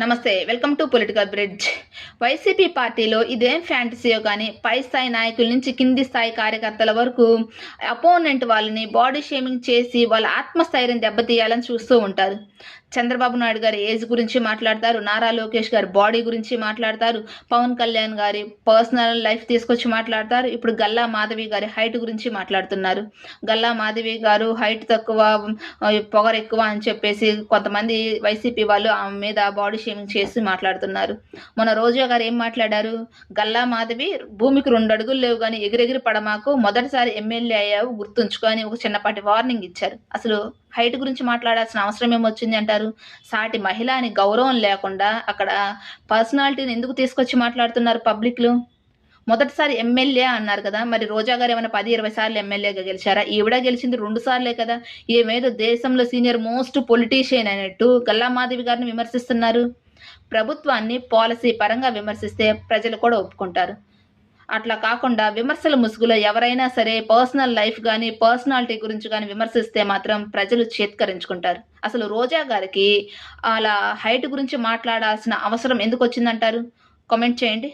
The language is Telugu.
నమస్తే, welcome to political bridge. YCP పార్టీలో ఇదేం ఫ్యాంటసీయో కానీ పై స్థాయి నాయకుల నుంచి కింది స్థాయి కార్యకర్తల వరకు అపోనెంట్ వాళ్ళని బాడీ షేమింగ్ చేసి వాళ్ళ ఆత్మస్థైర్యం దెబ్బతీయాలని చూస్తూ ఉంటారు. చంద్రబాబు నాయుడు గారి ఏజ్ గురించి మాట్లాడతారు, నారా లోకేష్ గారి బాడీ గురించి మాట్లాడతారు, పవన్ కళ్యాణ్ గారి పర్సనల్ లైఫ్ తీసుకొచ్చి మాట్లాడతారు. ఇప్పుడు గల్లా మాధవి గారి హైట్ గురించి మాట్లాడుతున్నారు. గల్లా మాధవి గారు హైట్ తక్కువ, పొగరు ఎక్కువ అని చెప్పేసి కొంతమంది వైసీపీ వాళ్ళు ఆమె మీద బాడీ షేమింగ్ చేసి మాట్లాడుతున్నారు. మన రోజా గారు ఏం మాట్లాడారు? గల్లా మాధవి భూమికి 2 అడుగులు లేవు కానీ ఎగిరెగిరి పడమాకు, మొదటిసారి ఎమ్మెల్యే అయ్యావు గుర్తుంచుకొని ఒక చిన్నపాటి వార్నింగ్ ఇచ్చారు. అసలు హైట్ గురించి మాట్లాడాల్సిన అవసరం ఏమొచ్చింది అంటారు? సాటి మహిళ అని గౌరవం లేకుండా అక్కడ పర్సనాలిటీని ఎందుకు తీసుకొచ్చి మాట్లాడుతున్నారు పబ్లిక్లో? మొదటిసారి ఎమ్మెల్యే అన్నారు కదా, మరి రోజా గారు ఏమైనా 10-20 సార్లు ఎమ్మెల్యేగా గెలిచారా? ఈవిడ గెలిచింది 2 సార్లే కదా. ఏమేదో దేశంలో సీనియర్ మోస్ట్ పొలిటీషియన్ అయినట్టు గల్లా మాధవి గారిని విమర్శిస్తున్నారు. ప్రభుత్వాన్ని పాలసీ పరంగా విమర్శిస్తే ప్రజలు కూడా ఒప్పుకుంటారు. అట్లా కాకుండా విమర్శల ముసుగులో ఎవరైనా సరే పర్సనల్ లైఫ్ కానీ పర్సనాలిటీ గురించి కానీ విమర్శిస్తే మాత్రం ప్రజలు చేత్కరించుకుంటారు. అసలు రోజా గారికి అలా హైట్ గురించి మాట్లాడాల్సిన అవసరం ఎందుకు వచ్చిందంటారు? కామెంట్ చేయండి.